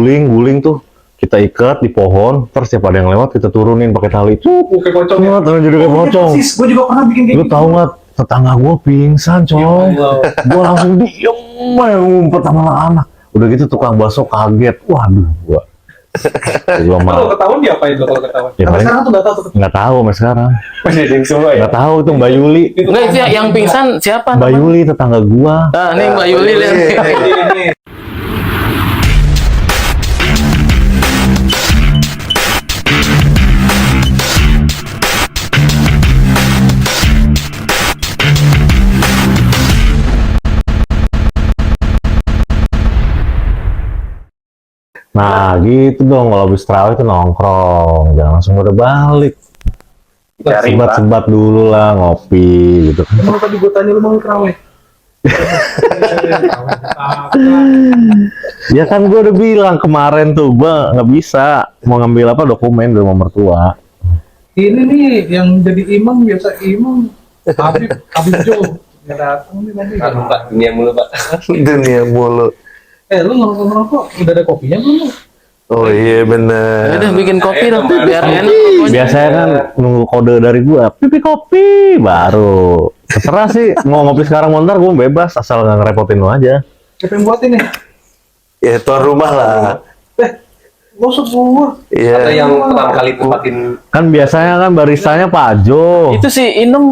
guling tuh. Kita ikat di pohon, terus setiap ada yang lewat kita turunin pakai tali. Kayak pocong ya. Terus jadi kayak pocong. Gue juga pernah bikin kayak Lu gitu. tahu nggak, tetangga gue pingsan coy. Gue langsung diem aja ngumpet sama anak-anak. Udah gitu tukang bakso kaget. Waduh, gua Kalau mau. ketahuan diapain lo kalau ketahuan? Ya, Sampai paling- sekarang tuh nggak tahu tuh. Nggak tahu sampai sekarang. Masih ada yang semua ya. Nggak tahu tuh Mbak Yuli. Enggak, itu yang pingsan siapa? Mbak Yuli tetangga gua. Nah, ini Mbak Yuli lihat. Ini. Nah gitu dong, kalau habis terawih itu nongkrong, jangan langsung udah balik. Cari, Pak. Sebat-sebat dulu lah, ngopi gitu. Emang tadi gue tanya lu mau keraweh? Ya kan gue udah bilang kemarin tuh, gue nggak bisa mau ngambil apa dokumen dari rumah mertua. Ini nih yang jadi imam biasa imam Habib Jo. Nggak datang nih nanti. Aduh Pak, dunia mulu Pak. Dunia mulu. Lu ngerokok udah ada kopinya belum? Oh iya bener. Udah bikin kopi dong biar enak. Biasanya kan nunggu kode dari gue, pipi kopi baru. Terserah sih, mau ngopi sekarang mau ntar gue bebas, asal nggak ngerepotin lo aja. Siapa yang buat ini? Ya tuan rumah lah. Gak usah gua. Atau Iya. yang pertama kali tempatin Kan biasanya kan baristanya Pak Jo. Itu si Inem,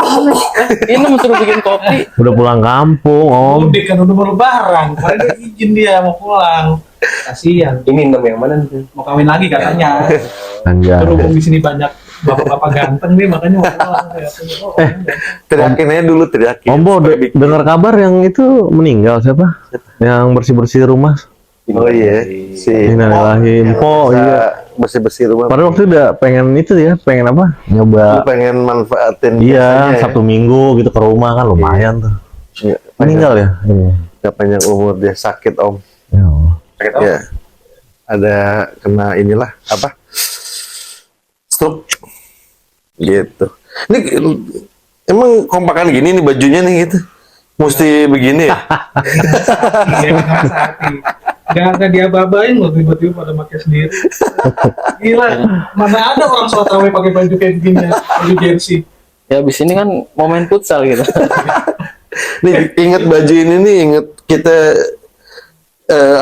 Inem suruh bikin kopi. Udah pulang kampung, Om. Mudik kan udah mau lebaran. Kemarin dia izin dia mau pulang. Kasihan. ini nom yang mana nih? Mau kawin lagi katanya. Anjay. Berhubung di sini banyak bapak-bapak ganteng nih makanya mau pulang. Teriakin aja dulu teriakin. Om Bo, dengar kabar yang itu meninggal siapa? Yang bersih-bersih rumah. Oh iya. Si Innalillahi. Po, iya. bersih-bersih rumah. Padahal waktu udah pengen itu ya, pengen apa? Lu Nyoba. pengen manfaatin Iya, biasanya Sabtu Minggu gitu ke rumah kan lumayan tuh. ya. Meninggal ya? Iya. Gak panjang umur dia sakit om. Ya Allah. Sakit apa? Ya. Ada kena inilah apa? Stroke. Gitu. Ini emang kompakan gini nih bajunya nih gitu. Mesti begini ya? Iya, hati. Gak ada diaba-abain loh tiba-tiba pada pakai sendiri. Gila, mana ada orang sholat tarawih pakai baju kayak begini, baju jersey. Ya abis ini kan momen futsal gitu. Nih inget baju ini nih, inget kita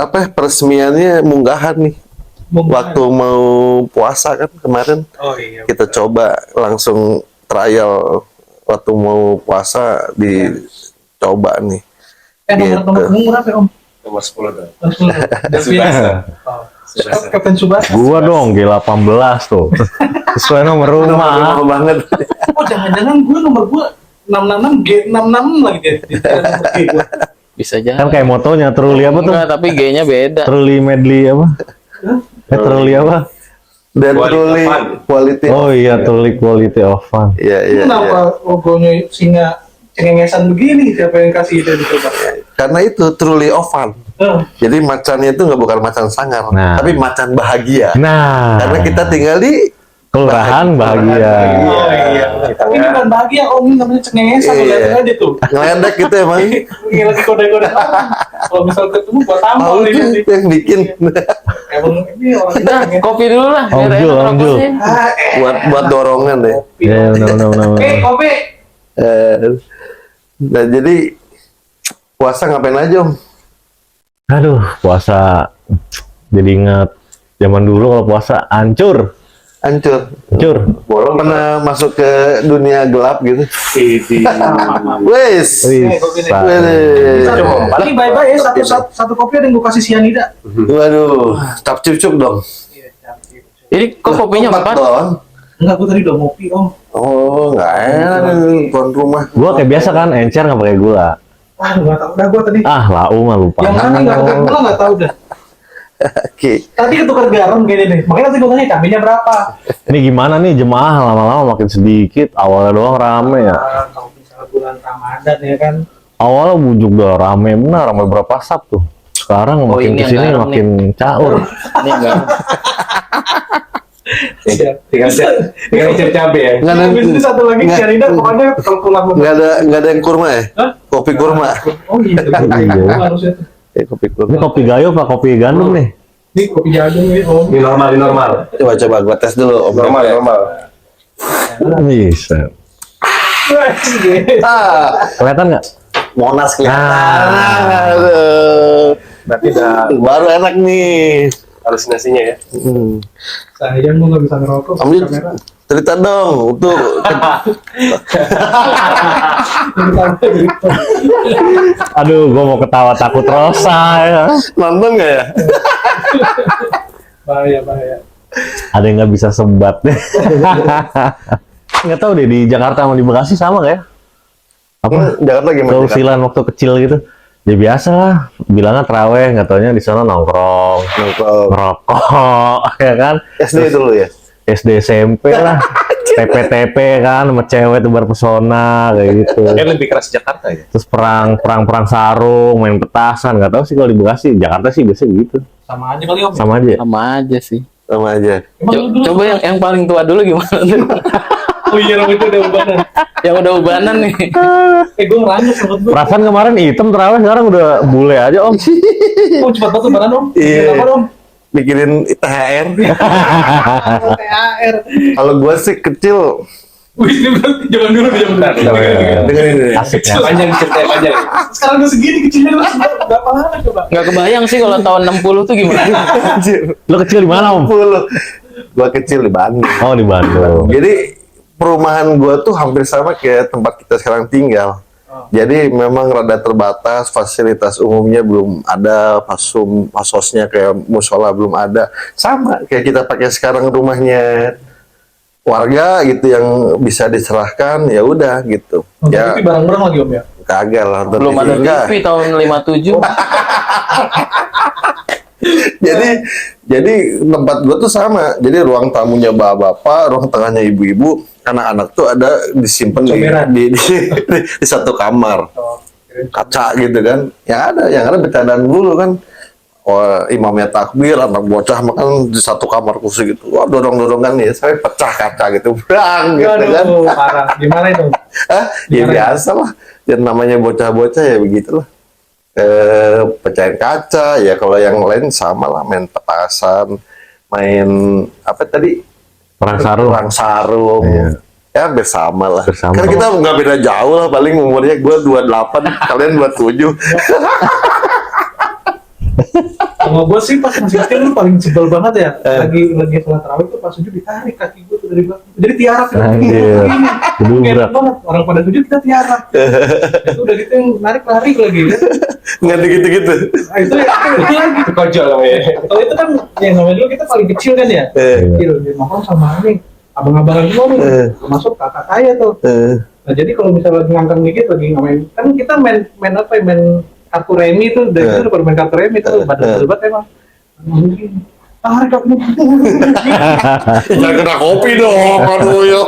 apa peresmiannya munggahan nih. Waktu mau puasa kan kemarin Oh iya. kita coba langsung trial waktu mau puasa dicoba nih. Nomor berapa ya, Om? Nomor 10 dong. Udah biasa. Oh. Kapten Subasa. Gua dong, G18 tuh. Sesuai nomor rumah. Nomor banget. Oh jangan-jangan nomor gue 666 G66 lagi deh. Di nomor G gue. Bisa aja. Kan kayak motonya, Truli apa tuh? Enggak, tapi G-nya beda. Truli medley apa? Truli apa? Dan Quality truly of fun. quality. Oh iya, Truli quality of fun. Iya iya. iya. Kenapa logonya singa cengengesan begini? Siapa yang kasih ide dicoba? Karena itu truly of fun. Jadi macannya itu nggak bukan macan sangar, Nah. tapi macan bahagia. Nah, Karena kita tinggal di kelurahan bahagia. Oh iya. Tapi ini bukan bahagia, Om. Ini namanya cengengesan. Iya. Lihat aja tuh. ngeledek gitu emang. Ini lagi kode-kode orang. Kalau misal ketemu buat tampol Mau ini. tuh yang bikin Emang ini orang Udah, kopi dulu lah. Om biar Jul, enak Om Jul. rokoknya. buat dorongan deh. Ya, benar. Kopi. Nah jadi puasa ngapain aja om? Aduh, puasa jadi ingat zaman dulu kalau puasa hancur. Hancur. Bolong Pernah masuk ke dunia gelap gitu? di Wes. Wih, kopi nih. sa- Wes. Ini bye-bye ya. Satu kopi ada yang gue kasih sianida. Waduh, cap cup dong. Jadi kok kopinya empat? dong. Enggak, gue tadi udah ngopi, Om. Oh, nggak enak nih tuan rumah. Gua kayak biasa kan encer nggak pakai gula. Aduh, nggak tahu. Udah gue tadi. Ah, lau mah lupa. Yang mana nggak pakai gula nggak tahu dah. Oke. Tadi ketukar garam gini nih. Makanya nanti gue tanya cabenya berapa. Ini gimana nih jemaah lama-lama makin sedikit. Awalnya doang rame ya. Kalau misalnya bulan Ramadan ya kan. Awalnya bujuk udah rame benar, rame berapa sab tuh. Sekarang Oh, makin ini yang kesini garam makin caur. Ini enggak. tinggal icip cabe ya. Nggak ada, Habis itu satu lagi nggak- sianida pokoknya kalau pulang nggak ada yang kurma ya? Hah? Kopi kurma. Oh iya. Iya. Harusnya tuh. Kopi Ini kurma. kopi gayo apa kopi gandum nih? Ini kopi jagung nih om. Ini normal. Coba gua tes dulu Om. Normal. Bisa. Ah, Kelihatan nggak? Monas kelihatan. Nah. Aduh. Berarti udah Baru enak nih. halusinasinya ya. Sayang gua nggak bisa ngerokok. Ambil Kamera. cerita dong untuk Aduh, gue mau ketawa takut rosa ya. nonton nggak ya? Bahaya. Ada yang nggak bisa sebat deh. Nggak tahu deh di Jakarta sama di Bekasi sama nggak ya? Apa? Jakarta gimana? Keusilan waktu kecil gitu. Ya biasa lah, bilangnya terawih, nggak taunya di sana nongkrong, Nongkrong. ngerokok, ya kan? SD dulu ya. SD SMP lah, TP kan, sama cewek tebar pesona kayak gitu. Lebih keras Jakarta ya. Terus perang sarung, main petasan, nggak tahu sih kalau di Bekasi, Jakarta sih biasanya gitu, Sama aja kali om. sama aja. Sama aja sih. Sama aja. Emang lu dulu Coba yang paling tua dulu gimana tuh? Oh iya om, itu udah ubanan. Yang udah ubanan nih. Gue ngerangkut sempet gue. Perasaan kemarin hitam terawih, sekarang udah bule aja om. Oh cepat banget ubanan om. Iya. Apa om? Bikin THR. THR. Kalau gua sih kecil. Wih ini berarti zaman dulu Dengerin ini. Asiknya. Panjang ceritanya panjang. Sekarang udah segini kecilnya lu berapa lama coba? Nggak kebayang sih kalau tahun 60 tuh gimana. Anjir. Lo kecil di mana om? 60. Gua kecil di Bandung. Oh di Bandung. Jadi perumahan gua tuh hampir sama kayak tempat kita sekarang tinggal. Jadi memang rada terbatas, fasilitas umumnya belum ada, pasosnya kayak musola belum ada. Sama kayak kita pakai sekarang rumahnya warga gitu yang bisa diserahkan, ya udah gitu. Nonton Ya TV bareng-bareng lagi om ya? kagak lah. nonton Belum TV ada enggak. TV tahun 57. Jadi tempat gua tuh sama. Jadi ruang tamunya bapak-bapak, ruang tengahnya ibu-ibu, anak-anak tuh ada disimpan Comberan. di satu kamar. Kaca gitu kan. Yang ada bercandaan dulu kan. Oh, imamnya takbir, anak bocah makan di satu kamar kursi gitu. Wah, dorong-dorongan nih, sampai pecah kaca gitu. Brang gitu kan. Aduh, parah. Gimana itu? Hah? Ya Gimana? biasa lah. Yang namanya bocah-bocah ya begitulah. Pecahin kaca, ya kalau yang lain sama lah, main petasan, main apa tadi? Perang sarung. Perang sarung. Iya. Ya bersama lah. Bersama. Karena kita nggak beda jauh lah, paling umurnya gue 28, kalian 27. Sama gue sih pas masih kecil lu paling sebel banget ya. Lagi sholat tarawih tuh pas sujud ditarik kaki gue tuh dari belakang. Jadi tiarap ya. Anjir. Gedubrak. Enak banget. Orang pada sujud kita tiarap. Itu udah gitu yang narik lari lagi ya. Nggak gitu-gitu. Nah, itu lagi. Kojol namanya. Kalau itu kan yang namanya dulu kita paling kecil kan ya. Kecil, dia nongkrong sama nih abang-abangan semua nih, termasuk kakak saya tuh. Nah jadi kalau misalnya lagi ngangkang dikit lagi ngamen, kan kita main apa ya, main kartu remi tuh, dari itu udah pada main kartu remi tuh, badan lebat emang. Mungkin tarik aku. Jangan kena kopi dong, aduh yo.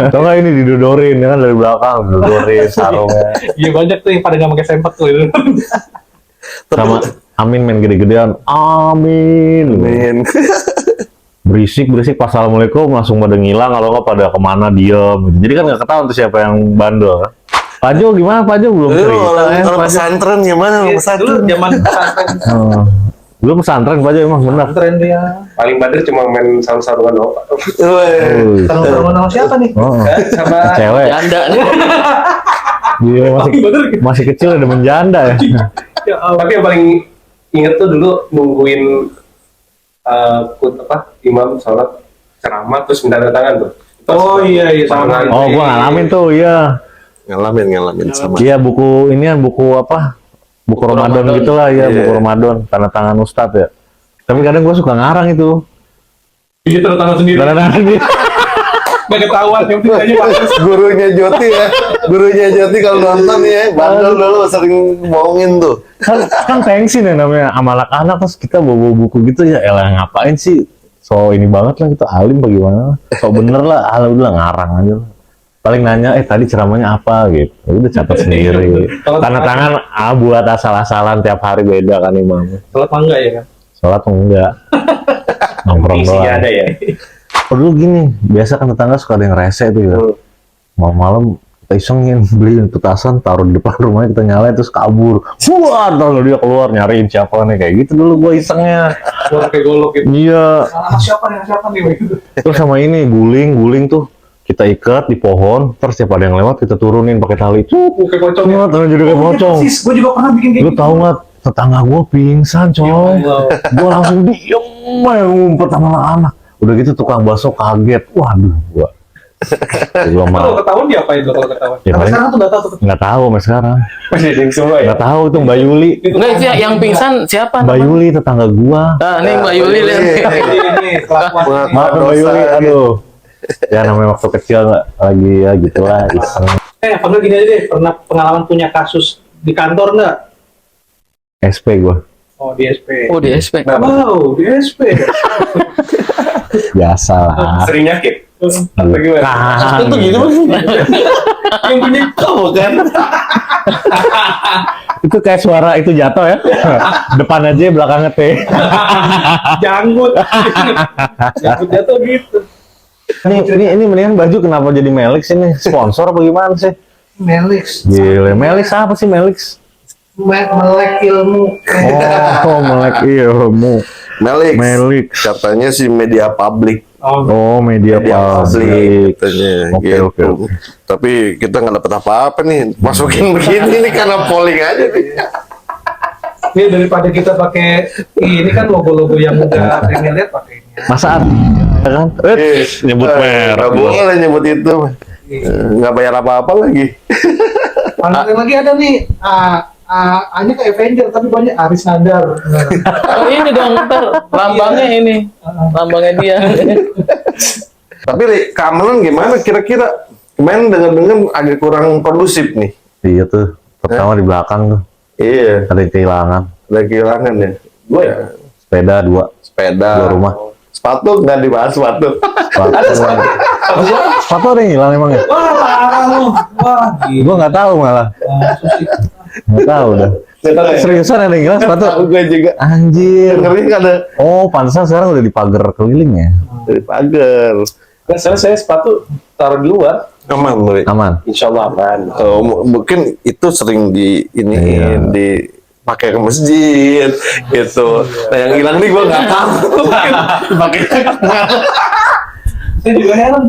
Tau nggak ini didodorin, ya kan dari belakang, didodorin sarungnya. Iya banyak tuh yang pada nggak pakai sempak tuh itu. Sama Amin main gede-gedean. Amin. Men. Berisik pas assalamualaikum langsung pada ngilang, kalau nggak pada kemana diem gitu. Jadi kan nggak ketahuan tuh siapa yang bandel. Pak Jo gimana, Pak Jo belum cerita Orang ya Pak Jo. pesantren gimana orang Dulu pesantren? zaman pesantren. Oh. Belum pesantren Pak Jo emang benar. Pesantren dia. Paling bandel cuma main sarung-sarungan doang. Weh. Sarung-sarungan sama siapa nih? Oh. Sama Cewek. Janda nih. Dia masih kecil udah menjanda ya. Ya Allah. tapi yang paling inget tuh dulu nungguin imam sholat ceramah terus minta tanda tangan tuh. Oh iya sama. Oh gua ngalamin tuh, iya. Ngalamin sama. Iya buku ini kan buku apa? Buku Ramadan Ramadan. gitulah ya, Iya. buku Ramadan tanda tangan Ustadz ya. Tapi kadang gua suka ngarang itu. Iya tanda tangan sendiri. Tanda tangan dia. Nggak ketahuan yang penting bagus. Gurunya Joti kalau nonton ya, bandel dulu sering bohongin tuh. kan tensin ya namanya sama anak-anak, terus kita bawa buku gitu ya, elah ngapain sih? So ini banget lah, kita alim bagaimana? So bener lah, udah ngarang aja lah. Paling nanya, tadi ceramahnya apa gitu. Udah catat sendiri. Tanda tangan buat asal-asalan tiap hari beda kan imamnya. Sholat mangga ya kan? Sholat enggak. Nongkrong isinya doang. ada ya. Oh, dulu gini, biasa kan tetangga suka ada yang rese tuh ya. Malam-malam kita isengin beli petasan, taruh di depan rumahnya, kita nyalain terus kabur. Wah, tahu dia keluar nyariin siapa nih, kayak gitu dulu gua isengnya. Keluar kayak golok gitu. Iya. Anak siapa nih gitu. Terus sama ini guling tuh kita ikat di pohon, terus siapa ada yang lewat kita turunin pakai tali. Kayak pocong ya. Terus jadi kayak pocong. Gue juga pernah bikin kayak Lu gitu. tahu nggak tetangga gua pingsan coy. Allah. Gua langsung diem aja ngumpet sama anak. Udah gitu tukang bakso kaget. Waduh gua. Gua Kalau mah ketahuan diapain lo kalau ketahuan? Ya, Sampai paling- sekarang tuh nggak tahu tuh. nggak tahu sampai sekarang. Masih ding semua ya. Nggak tahu tuh Mbak Yuli. Enggak, itu yang pingsan siapa? Mbak namanya? Yuli tetangga gua. Ah, nih Mbak Yuli lihat. Ini kelakuan. Maaf, Maaf Mbak dosa, Yuli, gitu. aduh. Ya namanya waktu kecil nggak lagi ya gitulah iseng. Pernah gini aja deh, pernah pengalaman punya kasus di kantor nggak? SP gua. Oh di SP. Oh, di SP. Wow, di SP. Biasa lah. Sering nyakit. Apa gimana? Kan. Itu gitu Mas. Yang punya Kamu kan? Itu kayak suara itu jatuh ya. Depan aja belakangnya T. janggut. Janggut jatuh gitu. Ini mendingan baju kenapa jadi Melix ini? Sponsor apa gimana sih? Melix. Gila, Melix apa sih Melix? Melek ilmu. Oh, melek ilmu. Melix. Katanya sih media publik. Oh, media publik. Katanya Oke, gitu. oke, oke. Tapi kita nggak dapat apa-apa nih. Masukin begini nih karena polling aja nih. Ini daripada kita pakai ini kan logo-logo yang udah pengen lihat pakai ini. Masaan? Ya kan? Nyebut merek. Nggak boleh nyebut itu. Nggak bayar apa-apa lagi. Paling lagi ada nih. Hanya ke Avenger tapi banyak Aris Nadar. Oh, ini dong, ntar lambangnya ini. Lambangnya dia. Tapi Ri, keamanan gimana kira-kira? Kemarin dengar-dengar agak kurang kondusif nih. Iya tuh. Pertama di belakang tuh. Iya, Ada yang kehilangan. ada kehilangan ya. Gue ya, Sepeda 2. sepeda. 2 rumah. Sepatu nggak dibahas sepatu. Sepatu ada yang hilang emang ya? Wah, parah lu. Wah, Gua nggak tahu malah. Nggak tahu dah. Seriusan ada yang hilang sepatu? Gue juga. Anjir. Dengerin ada Oh, pantesan sekarang udah di pagar keliling ya? dari pagar. Kan soalnya saya sepatu taruh di luar. Aman, Ri. Aman. Insya Allah aman. Oh, mungkin itu sering di ini Iya. dipakai ke masjid gitu. Nah yang hilang nih gue nggak tahu. Pakai saya juga heran.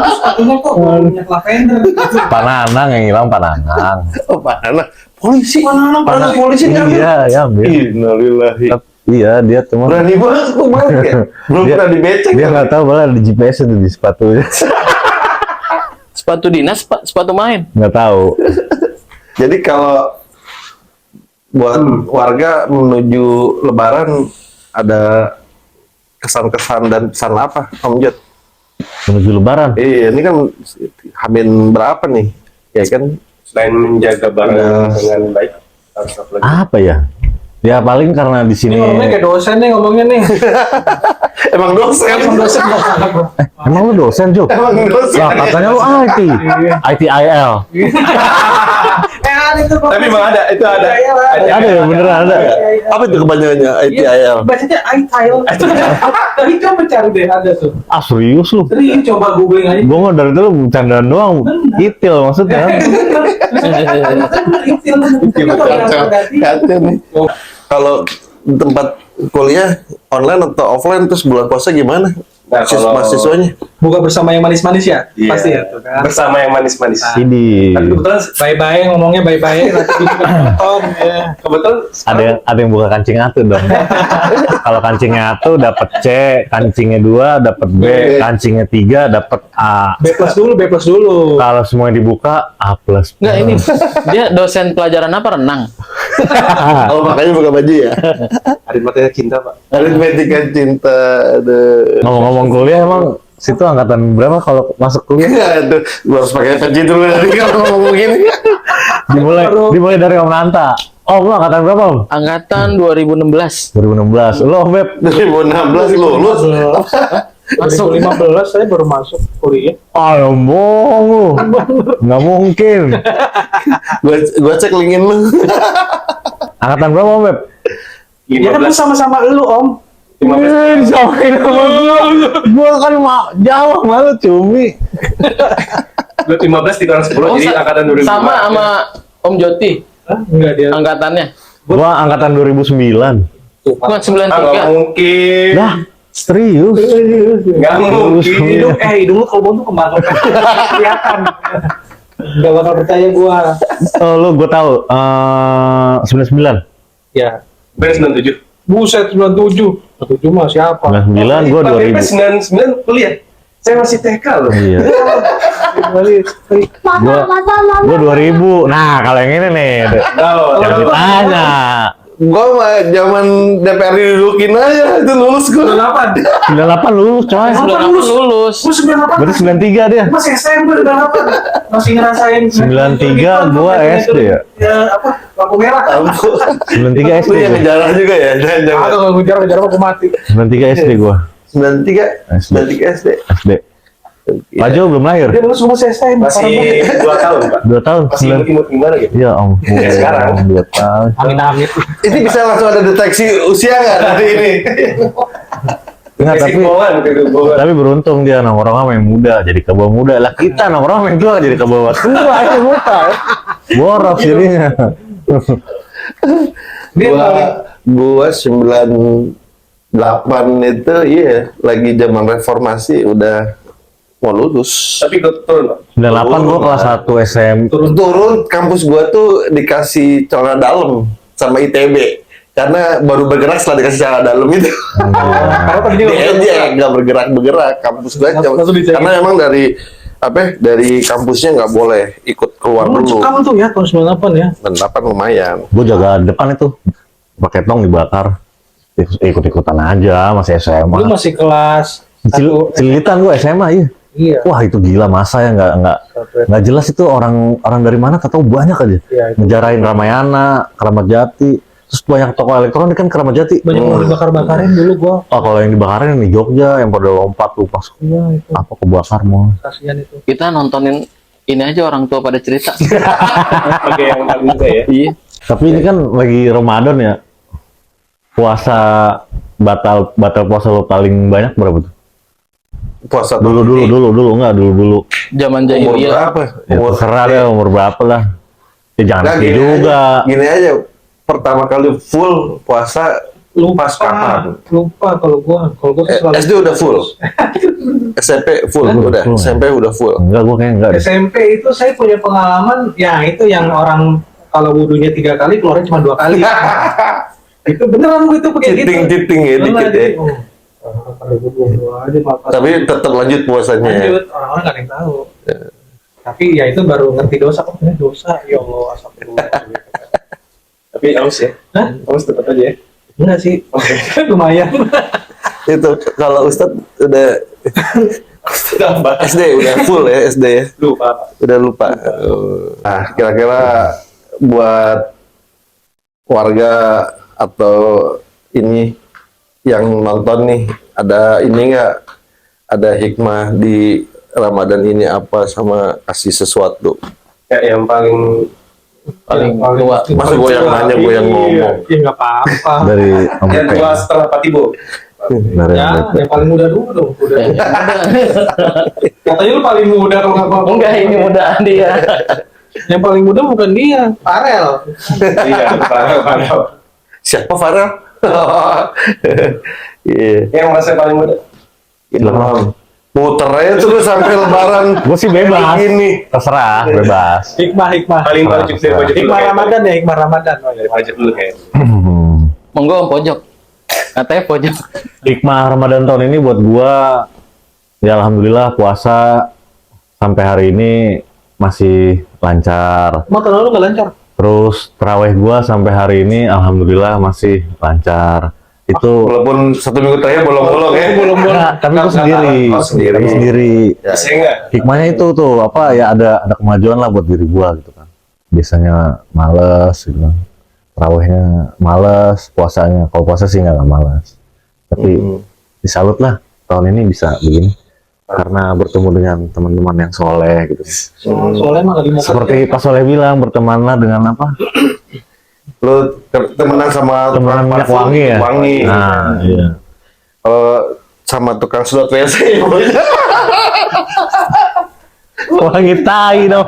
Sepatunya kok minyak lavender. Pananang yang hilang Pananang. oh mana? Polisi. Mana polisi kan? Iya, ya ambil. Innalillahi. Iya, dia cuma Berani banget tuh Mas, ya. Belum Dia- pernah dibecek. dia nggak tahu malah ada GPS itu di sepatunya. Sepatu dinas, Pak, sepatu main. Nggak tahu. Jadi kalau buat warga menuju Lebaran ada kesan-kesan dan pesan apa, Om Jod? Menuju Lebaran. Iya, ini kan Hamin berapa nih? Ya kan? Selain menjaga barang Nah. dengan baik, harus apa lagi? Apa ya? Ya paling karena di Ini sini. ngomongnya kayak dosen nih ngomongnya nih. Emang dosen. Dosen Emang lu dosen, Jo? Emang dosen. Lah, katanya lu IT. ITIL. ada tuh. Tapi memang ada, itu ada. Ada ya, beneran ada. Apa itu kepanjangannya ITIL? Bacanya ITIL. Tapi coba cari deh ada tuh. Ah, serius lu? Serius coba googling aja. Gua mah dari dulu bercandaan doang. Itil maksudnya. Kacau nih. Kalau di tempat kuliah online atau offline terus bulan puasa gimana? Nah, kalau- Mahasiswanya? Buka bersama yang manis-manis ya? Iya. Pasti ya tuh kan. Bersama yang manis-manis. Ini Tapi kebetulan Bye-bye ngomongnya bye-bye nanti ditonton ya. kebetulan ada yang buka kancing atu dong. Kalau kancingnya atu dapat C, kancingnya 2 dapat B, kancingnya 3 dapat A. B plus dulu. Kalau semuanya dibuka A plus. Enggak, ini dia dosen pelajaran apa? Renang. Oh makanya buka baju ya? aritmatika cinta, Pak. Aritmetika cinta. Aduh. Ngomong-ngomong kuliah emang situ angkatan berapa kalau masuk kuliah? Aduh, gua harus pakai peci dulu nanti kalau ngomong begini. Dimulai dari Om Nanta. Om, lu angkatan berapa, Om? Angkatan 2016. 2016. Lu, Om Beb? 2016 lulus. Masuk. 2015 saya baru masuk kuliah. Ah, bohong lu. Nggak mungkin. Gua cek linkin lu. Angkatan berapa, Om Beb? Ya kan lu 15. sama-sama lu Om. 15. Disamain sama gua. Gua kan jauh malu cumi. 15 di tahun 10 jadi angkatan 2005. sama sama Om Joti Hah? Enggak dia. angkatannya. Gua angkatan 2009. Bukan Ah, nggak 93. mungkin. Dah, serius. Nggak mungkin. Hidung lu kalau tuh kembang kelihatan. Enggak bakal percaya gua. Oh, gua tahu. 99. Ya. Ben 97. Buset 97. 97 mah siapa? 99 gua Pak BP 2000. 99 kuliah. Saya masih TK loh. Iya. Gua 2000. Nah, kalau yang ini nih, Oh, jangan ditanya. Gua mah zaman DPR didudukin aja itu lulus gua. 98. 98 lulus, coy. 98 lulus. Gua 98. Berarti 93 dia. Masih SMP 98. Masih ngerasain 93 gua SD ya? Ya apa? Lampu merah. 93 SD. Lu yang gua. ngejarah juga ya? Jangan. Ada kalau ngejar aku mati. 93 SD gua. 93 SD. SD. Pak Jo belum lahir. Dia lulus masih SMP. masih 2 tahun, Pak. 2 tahun. Masih imut-imut gimana gitu. Ya ampun. Kayak sekarang. 2 tahun. Amit-amit. Ini bisa langsung ada deteksi usia nggak dari ini? Enggak, Kayak tapi bohongan gitu, bohongan. tapi beruntung dia nongkrong sama yang muda jadi ke bawah muda lah, kita nongkrong sama yang tua jadi ke bawah tua itu buta boros jadinya. Dia paling Gua 98 itu iya lagi zaman reformasi udah mau lulus. Tapi gue turun, Pak. 98 gua kelas 1 SM. Turun kampus gua tuh dikasih celana dalam sama ITB karena baru bergerak setelah dikasih celana dalam itu. kalau tadinya Di aja nggak bergerak kampus gua Langsung dicek. karena emang dari dari kampusnya nggak boleh ikut keluar dulu. Kamu tuh ya tahun 98 ya. Dan 8 lumayan. Gua jaga depan itu pakai tong dibakar. Ikut-ikutan aja masih Lu SMA. masih kelas Cililitan gua SMA iya. Iya. Wah itu gila masa ya nggak jelas itu orang dari mana tahu banyak aja. Iya, itu. Ngejarain Ramayana, Keramat Jati, terus banyak toko elektronik kan Keramat Jati. Banyak yang dibakar-bakarin dulu gua. Oh kalau yang dibakarin di Jogja yang pada lompat tuh pas Iya itu. apa kebakar mau. Kasihan itu. Kita nontonin ini aja orang tua pada cerita. Oke, yang paling muda ya. Iya. Tapi ini kan lagi Ramadan ya. Puasa batal puasa lo paling banyak berapa tuh? Puasa Dulu enggak dulu. Zaman umur jahiliyah. berapa? Ya, terserah deh umur berapa lah. Ya jangan Nah, sedih juga. Gini aja, pertama kali full puasa Lupa pas kapan? Lupa kalau gua selalu SD udah full. SMP full udah. Full. SMP udah full. Enggak gua kayak enggak deh. SMP itu saya punya pengalaman ya itu yang orang kalau wudhunya 3 kali keluarnya cuma 2 kali. Itu beneran itu pakai gitu. Citing ya dikit ya. Tapi tetap lanjut puasanya. lanjut orang-orang nggak ada yang tahu. Tapi ya itu baru ngerti dosa kok ini dosa ya Allah astagfirullah. Tapi aus ya. Hah? Aus tetap aja ya. Enggak sih. Lumayan. Itu kalau Ustadz udah SD udah full ya SD ya. Lupa. Udah lupa. Nah, kira-kira buat warga atau ini yang nonton nih, ada ini nggak? Ada hikmah di Ramadan ini apa sama kasih sesuatu? Ya, yang paling Tua. Masa gue yang nanya, gue yang ngomong. Ya nggak apa-apa. Dari Om yang Peng. tua setelah Pak Tibo. Dari Ya, Om Peng. yang paling muda dulu dong. Udah. Katanya lu paling muda kalau nggak apa-apa. Enggak, ini mudaan dia. Yang paling muda bukan dia, Farel. Iya, Pak. Siapa Farel? Iya. Yang merasa paling muda. Ilham. Muter aja terus sampai lebaran. Gue sih bebas. Ini. Terserah, bebas. Hikmah. Paling pojok dari pojok dulu. Hikmah Ramadan ya, hikmah Ramadan. Dari pojok dulu kayak. Monggo Om pojok. Katanya pojok. Hikmah Ramadan tahun ini buat gua ya alhamdulillah puasa sampai hari ini masih lancar. Mau tahun lalu nggak lancar? Terus terawih gua sampai hari ini alhamdulillah masih lancar. Itu Walaupun 1 minggu terakhir bolong-bolong ya. Enggak, tapi gua sendiri. Oh, sendiri. Tapi sendiri. Bisa enggak? Hikmahnya itu tuh apa ya ada kemajuan lah buat diri gua gitu kan. Biasanya males gitu kan. Terawihnya males, puasanya. Kalau puasa sih nggak males. Tapi disalut lah tahun ini bisa begini. Karena bertemu dengan teman-teman yang soleh gitu. Soalnya emang lagi mau Seperti Pak Soleh bilang, bertemanlah dengan apa? Lu temenan sama Temenan minyak parfum, wangi ya? Wangi. Nah, iya. Kalau sama tukang sedot WC. Wangi tai dong.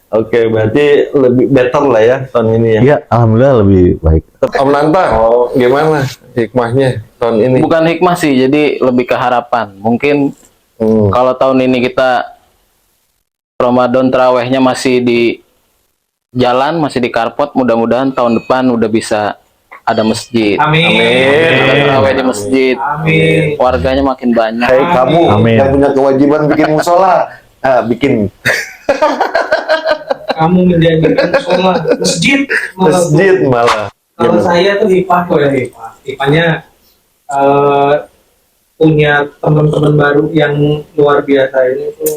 Oke, berarti lebih better lah ya tahun ini ya. Iya, alhamdulillah lebih baik. Om Nanta, gimana hikmahnya tahun ini? Bukan hikmah sih, jadi lebih ke harapan. Mungkin kalau tahun ini kita Ramadan terawihnya masih di jalan, masih di karpot, mudah-mudahan tahun depan udah bisa ada masjid. Amin. Kita terawih di masjid. Amin. Warganya makin banyak. Hai kamu Amin. yang punya kewajiban bikin musola, bikin Kamu menjanjikan sholat masjid malah tuh. masjid malah. Kalau saya tuh hikmah kok ya hikmah. Hikmahnya punya teman-teman baru yang luar biasa ini tuh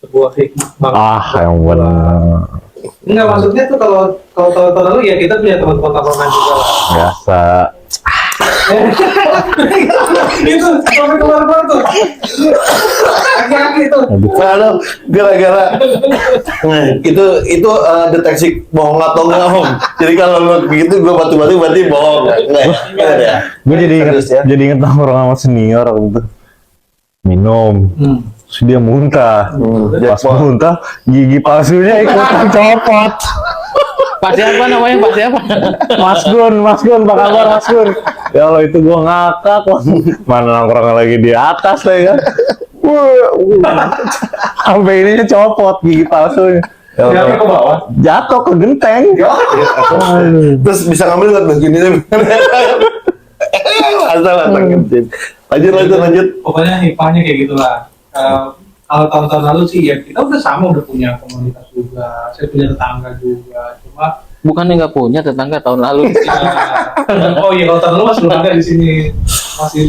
sebuah hikmah banget. Yang benar. Enggak, maksudnya tuh kalau tahun lalu ya kita punya teman-teman tongkrongan juga lah. Biasa. Itu sampai keluar-keluar tuh. Kaki-kaki tuh. Waduh, gara-gara itu deteksi bohong atau enggak Om. Jadi kalau lu begitu gue batu-batu berarti bohong. Enggak ya. Gue jadi inget, Serius ya? jadi inget nongkrong sama senior gitu. Minum. Terus dia muntah. Pas jackpot. muntah, gigi palsunya ikutan copot. Pak siapa namanya? Pak siapa? Mas Gun, apa kabar Mas Gun? Ya Allah, itu gua ngakak. Mana nongkrong lagi di atas lah ya. Sampai ininya copot gigi palsunya. Ya Allah, Jatuh ke bawah. jatuh ke genteng. Aduh. Terus bisa ngambil nggak tuh gini asal lanjut. Pokoknya hikmahnya kayak gitulah. Kalau tahun-tahun lalu sih ya kita udah sama, udah punya komunitas juga, saya punya tetangga juga, cuma Bukannya nggak punya tetangga tahun lalu. oh iya kalau tahun lalu masih belum ada di sini,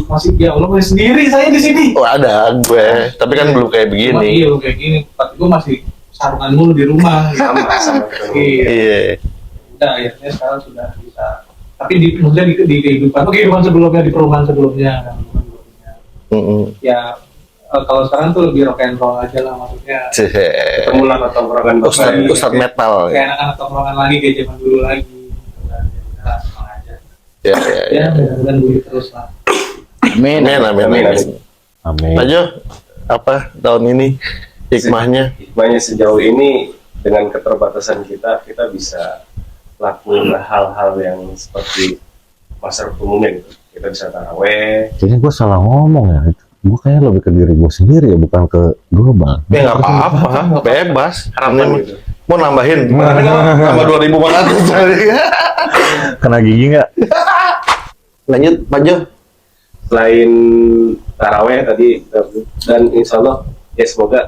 masih ya Allah masih sendiri saya di sini. Oh ada gue, tapi kan belum kayak Cuma begini. iya belum kayak gini, tapi gue masih sarungan mulu di rumah. Sama. Iya, Iya. udah akhirnya sekarang sudah bisa. Tapi maksudnya di kehidupan sebelumnya, di perumahan sebelumnya kan. Ya kalau sekarang tuh lebih rock and roll aja lah, maksudnya Ketemu lah tongkrongan Ustadz metal. kayak anak-anak tongkrongan lagi kayak zaman dulu lagi gitu kan. Ya, senang aja Ya. ya, mudah-mudahan dulu terus lah. Amin. Amin. Amin. Ajo, apa tahun ini hikmahnya? Hikmahnya sejauh ini dengan keterbatasan kita bisa lakuin hal-hal yang seperti masyarakat umumnya gitu. Kita bisa taraweh. Kayaknya gue salah ngomong ya. Gue kayaknya lebih ke diri gue sendiri ya, bukan ke global. Ya nggak apa-apa, bebas. Harapan gitu. Mau nambahin? Tambah 2.400. Kena gigi nggak? Lanjut, Pak Jo. Selain taraweh tadi dan insya Allah ya semoga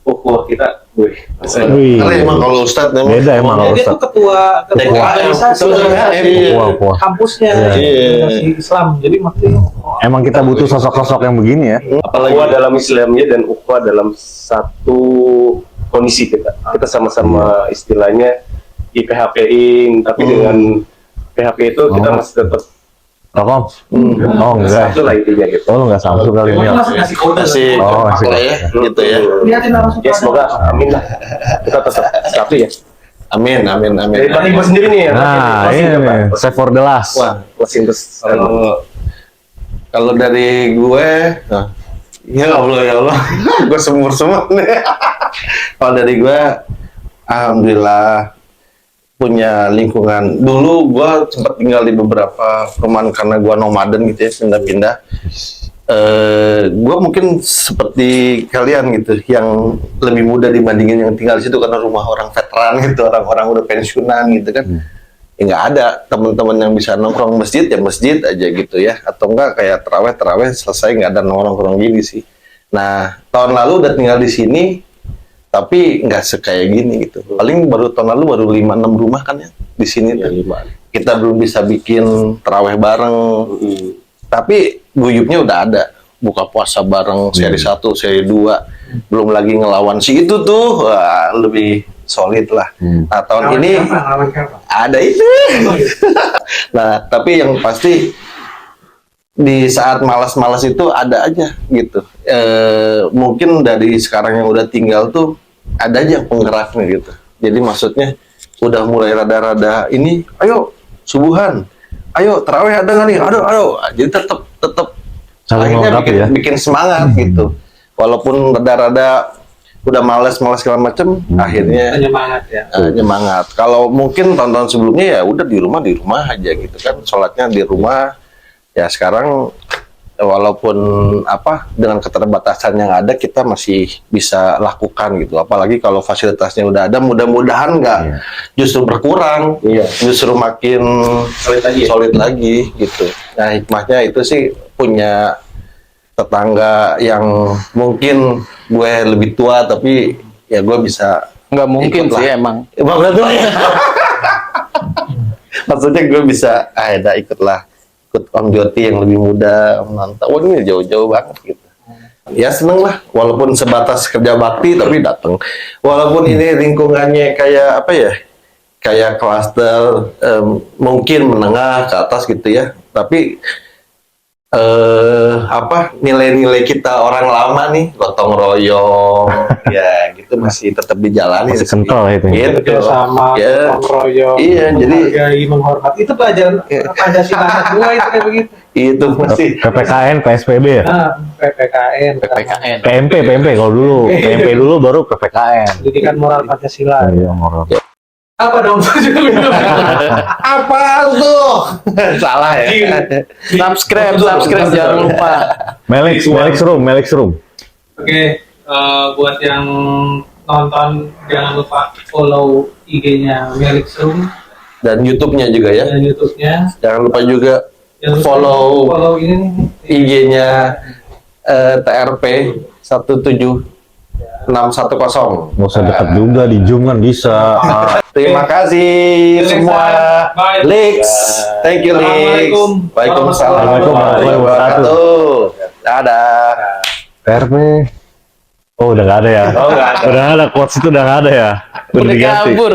ukhuwah kita, Wih. Karena emang kalau Ustadz emang Beda emang kalau Dia tuh Ustadz. ketua Ketua organisasi Iya. Wah. kampusnya Iya. organisasi Islam, jadi maksudnya Emang kita butuh sosok-sosok yang begini ya. ukhuwah dalam Islamnya dan ukhuwah dalam satu kondisi kita sama-sama istilahnya IPHP-in, tapi dengan PHP itu kita masih tetap Rokom? Oh enggak. satu lah intinya gitu. Oh lu nggak Samsung kali ini. masih ngasih kode masih Oh, masih apa ya, gitu ya. liatin langsung Ya semoga amin lah kita tetap satu ya. Amin. Dari gue sendiri nih ya. Nah, closing ini ya, Pak. nih, save for the last. Wah, Closing terus. kalau dari gue, ya Allah ya Allah, gue semur semua nih. Kalau dari gue, alhamdulillah punya lingkungan. Dulu gue sempat tinggal di beberapa perumahan karena gue nomaden gitu ya, pindah-pindah. Gue mungkin seperti kalian gitu, yang lebih muda dibandingin yang tinggal di situ karena rumah orang veteran gitu, orang-orang udah pensiunan gitu kan. Ya nggak ada teman-teman yang bisa nongkrong masjid ya masjid aja gitu ya, atau enggak kayak terawih selesai nggak ada nongkrong gini sih. Nah tahun lalu udah tinggal di sini tapi nggak sekaya gini gitu. Paling baru tahun lalu baru 5-6 rumah kan ya di sini Ya, tuh. 5. Kita belum bisa bikin terawih bareng, tapi guyupnya udah ada. Buka puasa bareng seri 1, seri 2, belum lagi ngelawan si itu tuh, wah, lebih solid lah. Nah tahun ini ada itu. Nah tapi yang pasti di saat malas-malas itu ada aja gitu. Mungkin dari sekarang yang udah tinggal tuh ada aja penggeraknya gitu. Jadi maksudnya udah mulai rada-rada ini, ayo subuhan, ayo tarawih ada nggak nih? Aduh. Jadi tetap Saling akhirnya melengkapi ya. bikin semangat gitu. walaupun rada-rada udah males segala macem, akhirnya Penyemangat ya. nyemangat. Kalau mungkin tahun-tahun sebelumnya ya udah di rumah aja gitu kan, sholatnya di rumah. Ya sekarang walaupun apa dengan keterbatasan yang ada kita masih bisa lakukan gitu. Apalagi kalau fasilitasnya udah ada, mudah-mudahan nggak justru berkurang, justru makin solid lagi gitu. Nah hikmahnya itu sih punya tetangga yang mungkin gue lebih tua tapi ya gue bisa Nggak mungkin ikut sih lah. emang. Emang udah tua ya? Maksudnya gue bisa ikut Om Joti yang lebih muda menonton. Wah ini jauh-jauh banget gitu. Ya seneng lah, walaupun sebatas kerja bakti tapi datang. Walaupun ini lingkungannya kayak apa ya, kayak klaster mungkin menengah ke atas gitu ya. Tapi apa nilai-nilai kita orang lama nih, gotong royong, ya gitu masih tetap dijalani. Masih kental itu. Gitu. Kerjasama, Ya. gotong royong, Iya, jadi menghargai, menghormati. Itu pelajaran Pancasila anak gua itu kayak begitu. itu masih PPKN, PSBB ya? Nah, PPKN, PPKN. PMP kalau dulu. PMP dulu baru PPKN. Pendidikan Moral Pancasila. Iya, moral. Apa dong? apa tuh? Salah ya. Subscribe jangan lupa. Melix Room. Oke, buat yang nonton jangan lupa follow IG-nya Melix Room Dan YouTube-nya juga ya. dan YouTube-nya. Jangan lupa juga Jangan lupa follow ini nih. IG-nya TRP 17610. Nggak usah deket juga di Zoom kan bisa. Terima kasih semua. Bye. Lex, thank you Lex. Assalamualaikum. Waalaikumsalam warahmatullahi wabarakatuh. Dadah. PRP. Oh udah nggak ada ya? Oh, nggak ada. Udah nggak ada, quotes itu udah nggak ada ya? Udah diganti. kabur.